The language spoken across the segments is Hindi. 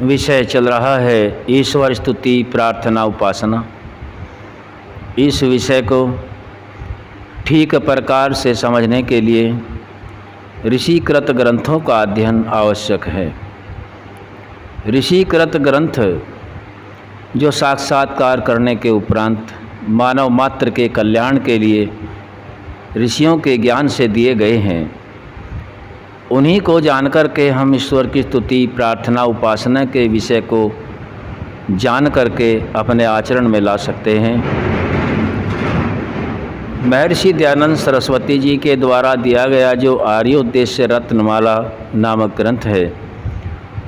विषय चल रहा है ईश्वर स्तुति प्रार्थना उपासना। इस विषय को ठीक प्रकार से समझने के लिए ऋषिकृत ग्रंथों का अध्ययन आवश्यक है। ऋषिकृत ग्रंथ जो साक्षात्कार करने के उपरांत मानव मात्र के कल्याण के लिए ऋषियों के ज्ञान से दिए गए हैं, उन्हीं को जानकर के हम ईश्वर की स्तुति प्रार्थना उपासना के विषय को जान करके अपने आचरण में ला सकते हैं। महर्षि दयानंद सरस्वती जी के द्वारा दिया गया जो आर्योद्देश्य रत्नमाला नामक ग्रंथ है,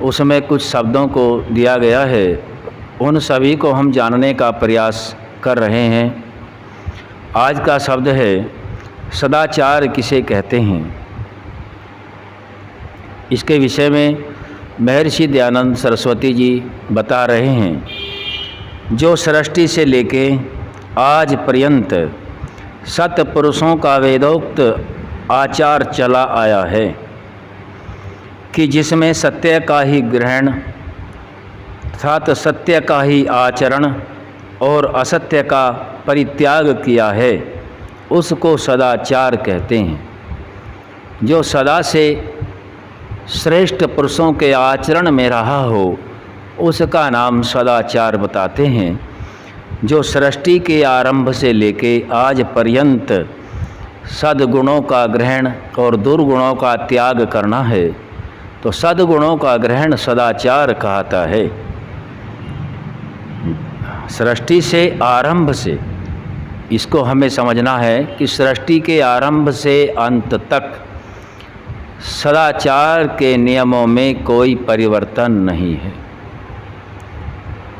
उसमें कुछ शब्दों को दिया गया है। उन सभी को हम जानने का प्रयास कर रहे हैं। आज का शब्द है सदाचार किसे कहते हैं। इसके विषय में महर्षि दयानंद सरस्वती जी बता रहे हैं, जो सृष्टि से लेके आज पर्यंत सत्पुरुषों का वेदोक्त आचार चला आया है कि जिसमें सत्य का ही ग्रहण अर्थात सत्य का ही आचरण और असत्य का परित्याग किया है, उसको सदाचार कहते हैं। जो सदा से श्रेष्ठ पुरुषों के आचरण में रहा हो, उसका नाम सदाचार बताते हैं। जो सृष्टि के आरंभ से लेके आज पर्यंत सद्गुणों का ग्रहण और दुर्गुणों का त्याग करना है, तो सद्गुणों का ग्रहण सदाचार कहता है। सृष्टि से आरंभ से, इसको हमें समझना है कि सृष्टि के आरंभ से अंत तक सदाचार के नियमों में कोई परिवर्तन नहीं है।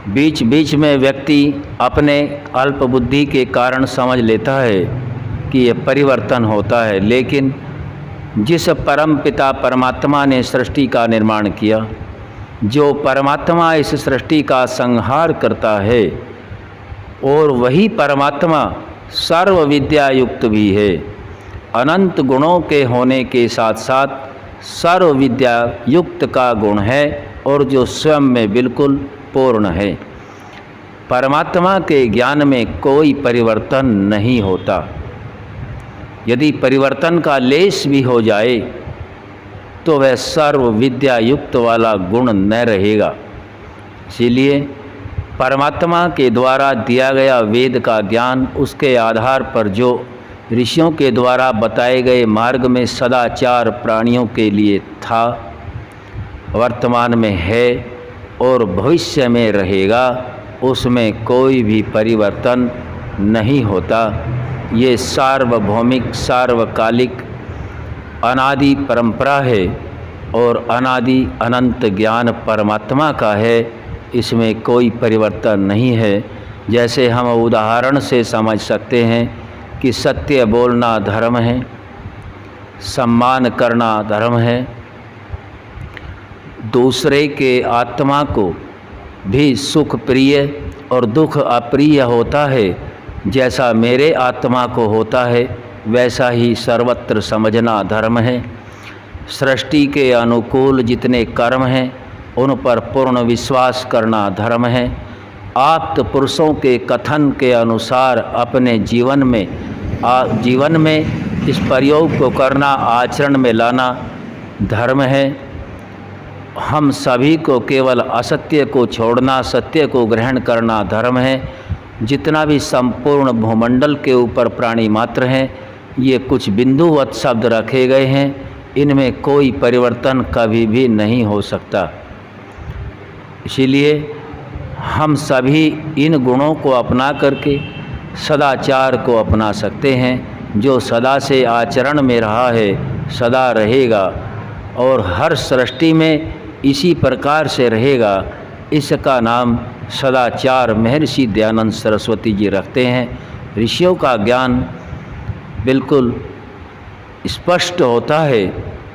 बीच बीच में व्यक्ति अपने अल्प बुद्धि के कारण समझ लेता है कि ये परिवर्तन होता है, लेकिन जिस परम पिता परमात्मा ने सृष्टि का निर्माण किया, जो परमात्मा इस सृष्टि का संहार करता है, और वही परमात्मा सर्व विद्या युक्त भी है, अनंत गुणों के होने के साथ साथ सर्व विद्या युक्त का गुण है, और जो स्वयं में बिल्कुल पूर्ण है। परमात्मा के ज्ञान में कोई परिवर्तन नहीं होता। यदि परिवर्तन का लेश भी हो जाए तो वह सर्व विद्या युक्त वाला गुण न रहेगा। इसीलिए परमात्मा के द्वारा दिया गया वेद का ज्ञान, उसके आधार पर जो ऋषियों के द्वारा बताए गए मार्ग में सदाचार प्राणियों के लिए था, वर्तमान में है और भविष्य में रहेगा, उसमें कोई भी परिवर्तन नहीं होता। ये सार्वभौमिक सार्वकालिक अनादि परंपरा है और अनादि अनंत ज्ञान परमात्मा का है, इसमें कोई परिवर्तन नहीं है। जैसे हम उदाहरण से समझ सकते हैं कि सत्य बोलना धर्म है, सम्मान करना धर्म है, दूसरे के आत्मा को भी सुख प्रिय और दुख अप्रिय होता है, जैसा मेरे आत्मा को होता है वैसा ही सर्वत्र समझना धर्म है। सृष्टि के अनुकूल जितने कर्म हैं उन पर पूर्ण विश्वास करना धर्म है। आप्त पुरुषों के कथन के अनुसार अपने जीवन में इस प्रयोग को करना, आचरण में लाना धर्म है। हम सभी को केवल असत्य को छोड़ना, सत्य को ग्रहण करना धर्म है। जितना भी संपूर्ण भूमंडल के ऊपर प्राणी मात्र हैं, ये कुछ बिंदुवत शब्द रखे गए हैं, इनमें कोई परिवर्तन कभी भी नहीं हो सकता। इसीलिए हम सभी इन गुणों को अपना करके सदाचार को अपना सकते हैं। जो सदा से आचरण में रहा है सदा रहेगा और हर सृष्टि में इसी प्रकार से रहेगा। इसका नाम सदाचार महर्षि दयानंद सरस्वती जी रखते हैं। ऋषियों का ज्ञान बिल्कुल स्पष्ट होता है,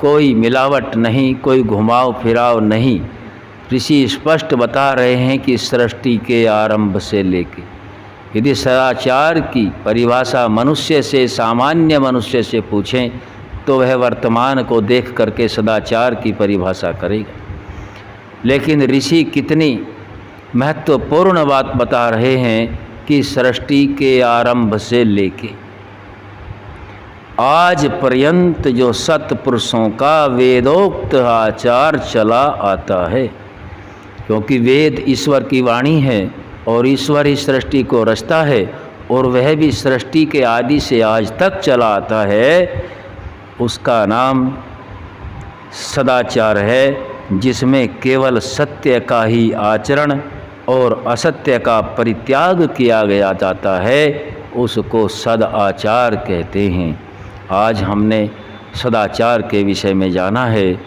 कोई मिलावट नहीं, कोई घुमाव फिराव नहीं। ऋषि स्पष्ट बता रहे हैं कि सृष्टि के आरंभ से लेके, यदि सदाचार की परिभाषा मनुष्य से, सामान्य मनुष्य से पूछें तो वह वर्तमान को देख करके सदाचार की परिभाषा करेगा। लेकिन ऋषि कितनी महत्वपूर्ण बात बता रहे हैं कि सृष्टि के आरंभ से लेके आज पर्यंत जो सत्पुरुषों का वेदोक्त आचार चला आता है, क्योंकि वेद ईश्वर की वाणी है और ईश्वर ही सृष्टि को रचता है और वह भी सृष्टि के आदि से आज तक चला आता है, उसका नाम सदाचार है, जिसमें केवल सत्य का ही आचरण और असत्य का परित्याग किया गया जाता है, उसको सदाचार कहते हैं। आज हमने सदाचार के विषय में जाना है,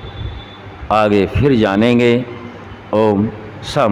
आगे फिर जानेंगे। ओम सम